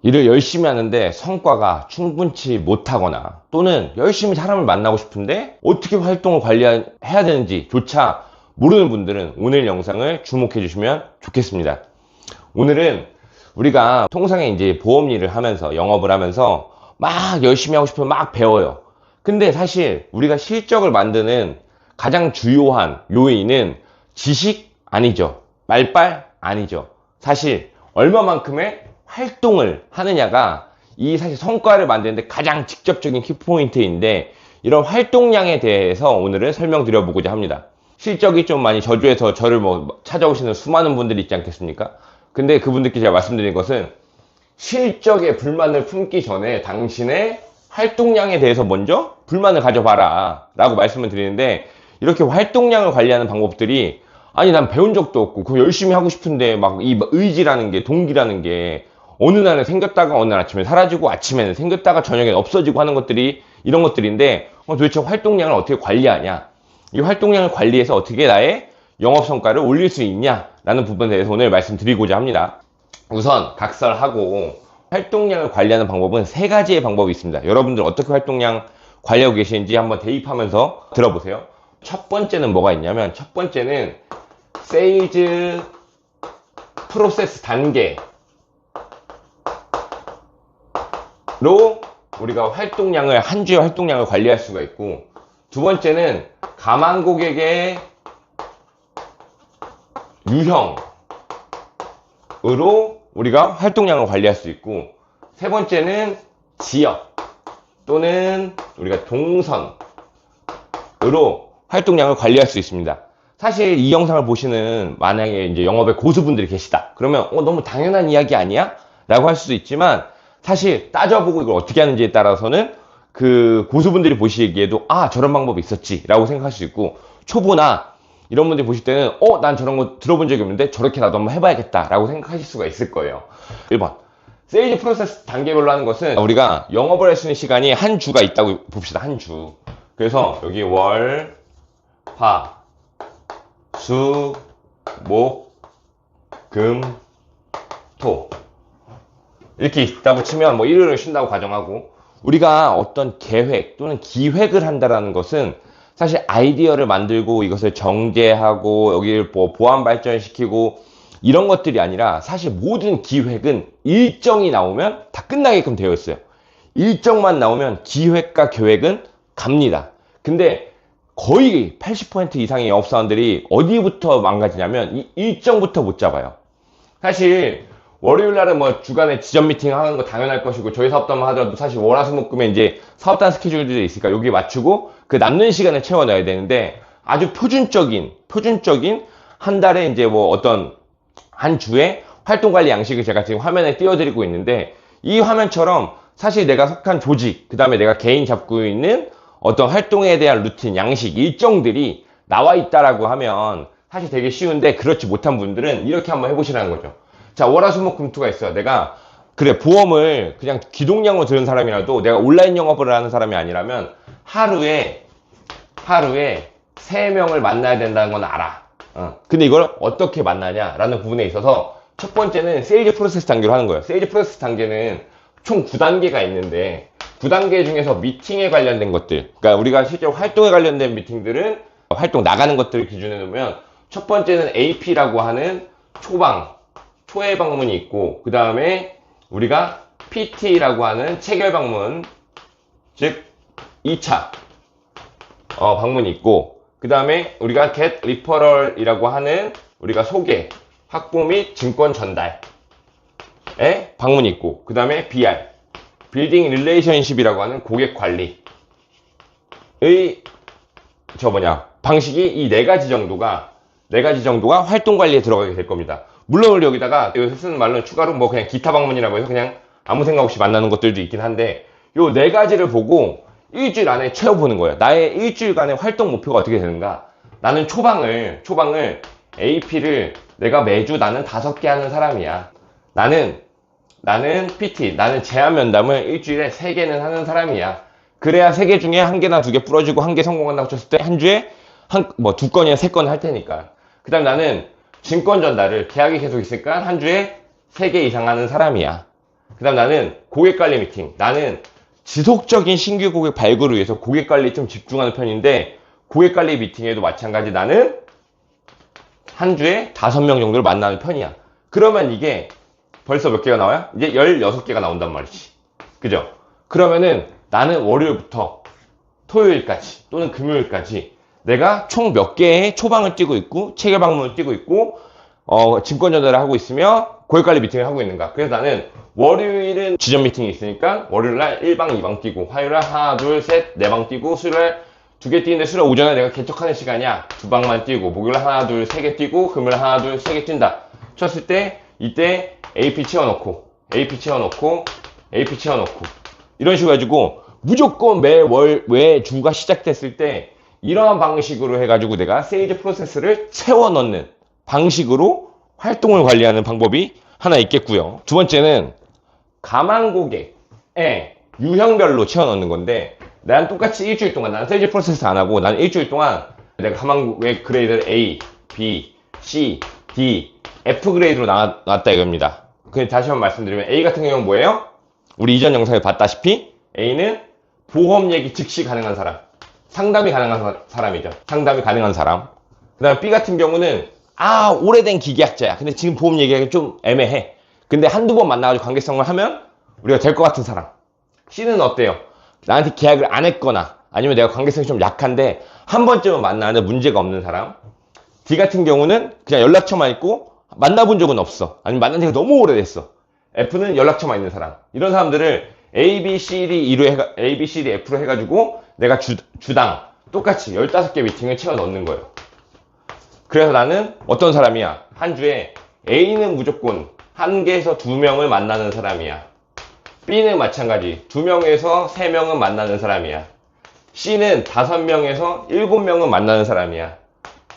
일을 열심히 하는데 성과가 충분치 못하거나 또는 열심히 사람을 만나고 싶은데 어떻게 활동을 관리해야 되는지 조차 모르는 분들은 오늘 영상을 주목해 주시면 좋겠습니다. 오늘은 우리가 통상에 이제 보험 일을 하면서 영업을 하면서 막 열심히 하고 싶으면 막 배워요. 근데 사실 우리가 실적을 만드는 가장 주요한 요인은 지식 아니죠. 말빨 아니죠. 사실 얼마만큼의 활동을 하느냐가 이 사실 성과를 만드는데 가장 직접적인 키포인트인데 이런 활동량에 대해서 오늘은 설명드려 보고자 합니다. 실적이 좀 많이 저조해서 저를 뭐 찾아오시는 수많은 분들이 있지 않겠습니까? 근데 그분들께 제가 말씀드린 것은 실적에 불만을 품기 전에 당신의 활동량에 대해서 먼저 불만을 가져봐라 라고 말씀을 드리는데, 이렇게 활동량을 관리하는 방법들이 아니 난 배운 적도 없고 그거 열심히 하고 싶은데 막 이 의지라는 게, 동기라는 게 어느 날은 생겼다가 어느 날 아침에 사라지고 아침에는 생겼다가 저녁에 없어지고 하는 것들이 이런 것들인데, 도대체 활동량을 어떻게 관리하냐, 이 활동량을 관리해서 어떻게 나의 영업 성과를 올릴 수 있냐라는 부분에 대해서 오늘 말씀드리고자 합니다. 우선 각설하고 활동량을 관리하는 방법은 세 가지의 방법이 있습니다. 여러분들 어떻게 활동량 관리하고 계시는지 한번 대입하면서 들어보세요. 첫 번째는 뭐가 있냐면, 첫 번째는 세일즈 프로세스 단계로 우리가 활동량을, 한 주의 활동량을 관리할 수가 있고, 두 번째는 가망 고객의 유형으로 우리가 활동량을 관리할 수 있고, 세 번째는 지역 또는 우리가 동선으로 활동량을 관리할 수 있습니다. 사실 이 영상을 보시는 만약에 이제 영업의 고수분들이 계시다 그러면 너무 당연한 이야기 아니야? 라고 할 수도 있지만, 사실 따져보고 이걸 어떻게 하는지에 따라서는 그 고수분들이 보시기에도 저런 방법이 있었지 라고 생각할 수 있고, 초보나 이런 분들이 보실 때는 난 저런 거 들어본 적이 없는데 저렇게 나도 한번 해봐야겠다 라고 생각하실 수가 있을 거예요. 1번, 세일즈 프로세스 단계별로 하는 것은 우리가 영업을 할 수 있는 시간이 한 주가 있다고 봅시다. 한 주. 그래서 여기 월, 화, 수, 목, 금, 토 이렇게 있다고 치면 뭐 일요일을 쉰다고 가정하고, 우리가 어떤 계획 또는 기획을 한다라는 것은 사실 아이디어를 만들고 이것을 정제하고 여기를 뭐 보안 발전시키고 이런 것들이 아니라, 사실 모든 기획은 일정이 나오면 다 끝나게끔 되어 있어요. 일정만 나오면 기획과 계획은 갑니다. 근데 거의 80% 이상의 영업사원들이 어디부터 망가지냐면 이 일정부터 못 잡아요. 사실 월요일 날은 뭐 주간에 지점 미팅 하는 거 당연할 것이고, 저희 사업단만 하더라도 사실 월화수목금에 이제 사업단 스케줄들이 있으니까 여기 맞추고 그 남는 시간을 채워 넣어야 되는데, 아주 표준적인 한 달에 이제 뭐 어떤 한 주에 활동 관리 양식을 제가 지금 화면에 띄워드리고 있는데, 이 화면처럼 사실 내가 속한 조직, 그 다음에 내가 개인 잡고 있는 어떤 활동에 대한 루틴, 양식, 일정들이 나와 있다라고 하면 사실 되게 쉬운데, 그렇지 못한 분들은 이렇게 한번 해보시라는 거죠. 자, 월화수목금토가 있어요. 내가 그래 보험을 그냥 기동량으로 들은 사람이라도, 내가 온라인 영업을 하는 사람이 아니라면 하루에 3명을 만나야 된다는 건 알아. 근데 이걸 어떻게 만나냐라는 부분에 있어서 첫 번째는 세일즈 프로세스 단계로 하는 거예요. 세일즈 프로세스 단계는 총 9단계가 있는데, 9단계 중에서 미팅에 관련된 것들, 그러니까 우리가 실제로 활동에 관련된 미팅들은 활동 나가는 것들을 기준에 놓으면, 첫 번째는 AP라고 하는 초회 방문이 있고, 그 다음에 우리가 PT라고 하는 체결 방문, 즉 2차 방문이 있고, 그 다음에 우리가 get referral이라고 하는 우리가 소개, 확보 및 증권 전달에 방문이 있고, 그 다음에 BR, 빌딩 릴레이션십이라고 하는 고객 관리의 방식이, 이 네 가지 정도가 활동 관리에 들어가게 될 겁니다. 물론 우리 여기다가 여기서 쓰는 말로는 추가로 뭐 그냥 기타 방문이라고 해서 그냥 아무 생각 없이 만나는 것들도 있긴 한데, 요 네 가지를 보고 일주일 안에 채워보는 거예요. 나의 일주일간의 활동 목표가 어떻게 되는가. 나는 초방을 AP를 내가 매주 나는 5개 하는 사람이야. 나는 PT, 나는 제안 면담을 일주일에 3개는 하는 사람이야. 그래야 3개 중에 1개나 2개 부러지고 1개 성공한다고 쳤을 때 한 주에 2건이나 3건 할 테니까. 그 다음 나는 증권 전달을, 계약이 계속 있으니까 한 주에 3개 이상 하는 사람이야. 그 다음 나는 고객관리 미팅. 나는 지속적인 신규 고객 발굴을 위해서 고객관리에 좀 집중하는 편인데, 고객관리 미팅에도 마찬가지 나는 한 주에 5명 정도를 만나는 편이야. 그러면 이게 벌써 몇 개가 나와요? 이제 16개가 나온단 말이지. 그죠? 그러면은 나는 월요일부터 토요일까지 또는 금요일까지 내가 총 몇 개의 초방을 뛰고 있고 체결 방문을 뛰고 있고 증권 전달을 하고 있으며 고객관리 미팅을 하고 있는가. 그래서 나는 월요일은 지점 미팅이 있으니까 월요일날 1방 2방 뛰고, 화요일날 하나 둘 셋 4방 뛰고, 수요일날 2개 뛰는데 수요일 오전에 내가 개척하는 시간이야. 2방만 뛰고, 목요일날 하나 둘 3개 뛰고, 금요일날 하나 둘 3개 뛴다 쳤을 때 이때 AP 채워놓고 AP 채워놓고 AP 채워놓고 이런 식으로 해가지고 무조건 매 주가 시작됐을 때 이러한 방식으로 해가지고 내가 세일즈 프로세스를 채워 넣는 방식으로 활동을 관리하는 방법이 하나 있겠고요. 두 번째는 가망 고객의 유형별로 채워 넣는 건데, 난 똑같이 일주일 동안 나는 세일즈 프로세스 안 하고 나는 일주일 동안 내가 가망 고객 그레이드를 A, B, C, D, F 그레이드로 나왔다 이겁니다. 다시 한번 말씀드리면 A 같은 경우는 뭐예요? 우리 이전 영상에 봤다시피 A는 보험 얘기 즉시 가능한 사람, 상담이 가능한 사람이죠. 상담이 가능한 사람. 그 다음 B 같은 경우는 오래된 기계학자야. 근데 지금 보험 얘기하기 좀 애매해. 근데 한두 번 만나가지고 관계성을 하면 우리가 될 것 같은 사람. C는 어때요? 나한테 계약을 안 했거나 아니면 내가 관계성이 좀 약한데 한 번쯤은 만나는데 문제가 없는 사람. D 같은 경우는 그냥 연락처만 있고 만나본 적은 없어. 아니면 만난 지가 너무 오래됐어. F는 연락처만 있는 사람. 이런 사람들을 A, B, C, D, A, B, C, D, F로 해가지고 내가 주당 똑같이 15개 미팅을 채워 넣는 거예요. 그래서 나는 어떤 사람이야? 한 주에 A는 무조건 1개에서 2명을 만나는 사람이야. B는 마찬가지 2명에서 3명은 만나는 사람이야. C는 5명에서 7명은 만나는 사람이야.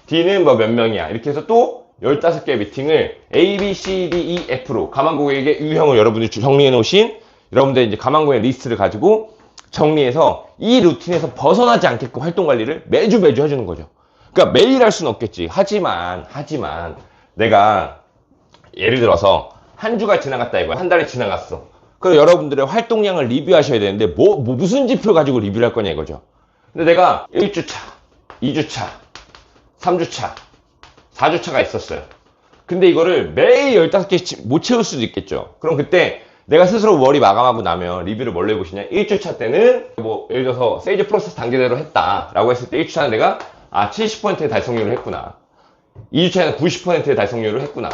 D는 뭐 몇 명이야. 이렇게 해서 또 15개 미팅을 A, B, C, D, E, F로 가망 고객의 유형을 여러분들이 정리해 놓으신 여러분들 이제 가망 고객 리스트를 가지고 정리해서 이 루틴에서 벗어나지 않게끔 활동 관리를 매주 해주는 거죠. 그러니까 매일 할 수는 없겠지. 하지만 내가 예를 들어서 한 주가 지나갔다 이거야. 한 달이 지나갔어. 그럼 여러분들의 활동량을 리뷰하셔야 되는데 무슨 지표 가지고 리뷰를 할 거냐 이거죠. 근데 내가 1주차, 2주차, 3주차, 4주차가 있었어요. 근데 이거를 매일 15개씩 못 채울 수도 있겠죠. 그럼 그때 내가 스스로 머리 마감하고 나면 리뷰를 뭘로 해보시냐. 1주차 때는 뭐 예를 들어서 세일즈 프로세스 단계대로 했다라고 했을 때 1주차는 내가 70%의 달성률을 했구나. 2주차에는 90%의 달성률을 했구나.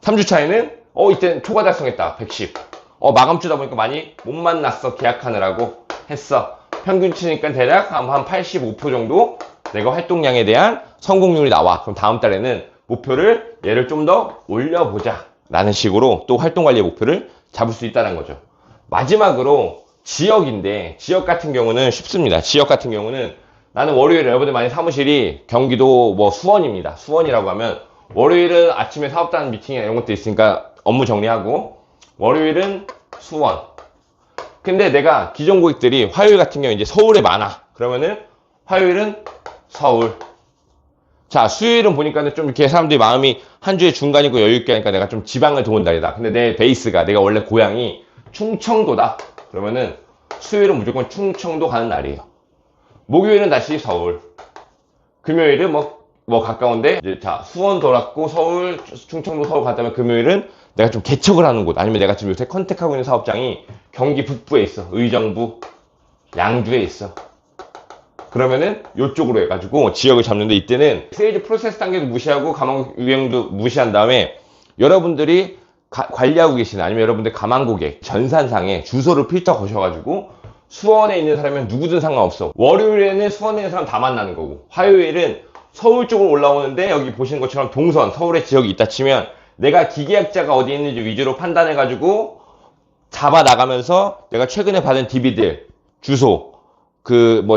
3주차에는 이때는 초과 달성했다. 110. 마감주다 보니까 많이 못 만났어. 계약하느라고 했어. 평균 치니까 대략 한 85% 정도 내가 활동량에 대한 성공률이 나와. 그럼 다음 달에는 목표를 얘를 좀 더 올려보자 라는 식으로 또 활동관리의 목표를 잡을 수 있다는 거죠. 마지막으로 지역인데, 지역 같은 경우는 쉽습니다. 지역 같은 경우는 나는 월요일에 여러분들 많이 사무실이 경기도 수원입니다. 수원이라고 하면 월요일은 아침에 사업단 미팅이나 이런 것도 있으니까 업무 정리하고, 월요일은 수원. 근데 내가 기존 고객들이 화요일 같은 경우 이제 서울에 많아. 그러면은 화요일은 서울. 자, 수요일은 보니까는 좀 이렇게 사람들이 마음이 한 주에 중간이고 여유있게 하니까 내가 좀 지방을 도는 날이다. 근데 내 베이스가 내가 원래 고향이 충청도다. 그러면은 수요일은 무조건 충청도 가는 날이에요. 목요일은 다시 서울. 금요일은 가까운데 이제 수원 돌았고 서울, 충청도 서울 갔다면 금요일은 내가 좀 개척을 하는 곳, 아니면 내가 지금 요새 컨택하고 있는 사업장이 경기 북부에 있어. 의정부, 양주에 있어. 그러면은 요쪽으로 해가지고 지역을 잡는데, 이때는 세일즈 프로세스 단계도 무시하고 가망 유형도 무시한 다음에 여러분들이 관리하고 계시는, 아니면 여러분들 가망 고객 전산상에 주소를 필터 거셔가지고 수원에 있는 사람이면 누구든 상관없어. 월요일에는 수원에 있는 사람 다 만나는 거고, 화요일은 서울 쪽으로 올라오는데 여기 보시는 것처럼 동선, 서울에 지역이 있다 치면 내가 기계학자가 어디 있는지 위주로 판단해가지고 잡아 나가면서 내가 최근에 받은 DB들 주소,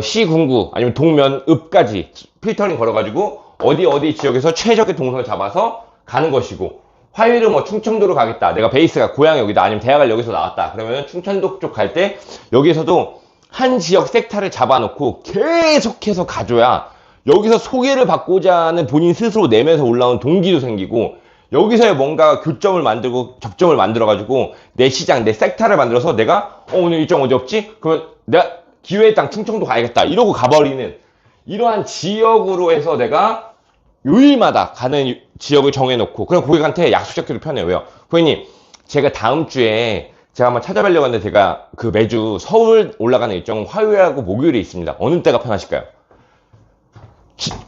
시군구 아니면 동면읍까지 필터링 걸어가지고 어디 지역에서 최적의 동선을 잡아서 가는 것이고, 화요일은 충청도로 가겠다. 내가 베이스가 고향이 여기다. 아니면 대학을 여기서 나왔다. 그러면 충청도 쪽 갈 때 여기서도 한 지역 섹터를 잡아놓고 계속해서 가줘야 여기서 소개를 받고자 하는 본인 스스로 내면서 올라온 동기도 생기고, 여기서의 뭔가 교점을 만들고 접점을 만들어가지고 내 시장, 내 섹터를 만들어서 내가 오늘 일정 어디 없지? 그러면 내가 기회의 땅 충청도 가야겠다 이러고 가버리는 이러한 지역으로 해서 내가 요일마다 가는 지역을 정해놓고 그럼 고객한테 약속 잡기도 편해요. 왜요? 고객님 제가 다음 주에 제가 한번 찾아뵈려고 하는데 제가 그 매주 서울 올라가는 일정은 화요일하고 목요일에 있습니다. 어느 때가 편하실까요?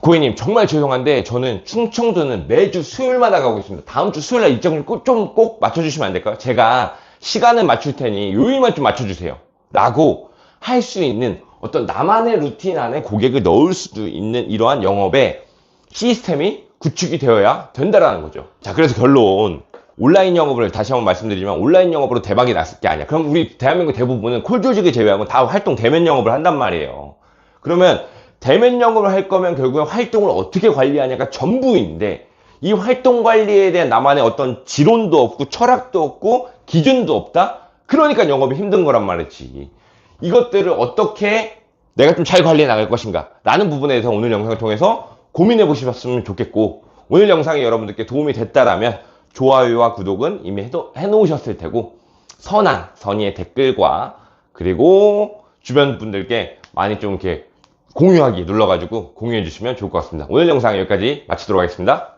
고객님 정말 죄송한데 저는 충청도는 매주 수요일마다 가고 있습니다. 다음 주 수요일날 일정을 좀 꼭 맞춰주시면 안 될까요? 제가 시간은 맞출 테니 요일만 좀 맞춰주세요 라고 할 수 있는 어떤 나만의 루틴 안에 고객을 넣을 수도 있는 이러한 영업의 시스템이 구축이 되어야 된다라는 거죠. 자, 그래서 결론 온라인 영업을 다시 한번 말씀드리지만 온라인 영업으로 대박이 났을 게 아니야. 그럼 우리 대한민국 대부분은 콜조직을 제외하고 다 활동 대면 영업을 한단 말이에요. 그러면 대면 영업을 할 거면 결국엔 활동을 어떻게 관리하냐가 전부인데 이 활동 관리에 대한 나만의 어떤 지론도 없고 철학도 없고 기준도 없다? 그러니까 영업이 힘든 거란 말이지. 이것들을 어떻게 내가 좀 잘 관리해 나갈 것인가 라는 부분에 대해서 오늘 영상을 통해서 고민해 보셨으면 좋겠고 오늘 영상이 여러분들께 도움이 됐다라면 좋아요와 구독은 이미 해놓으셨을 테고 선한 선의의 댓글과 그리고 주변 분들께 많이 좀 이렇게 공유하기 눌러가지고 공유해 주시면 좋을 것 같습니다. 오늘 영상 여기까지 마치도록 하겠습니다.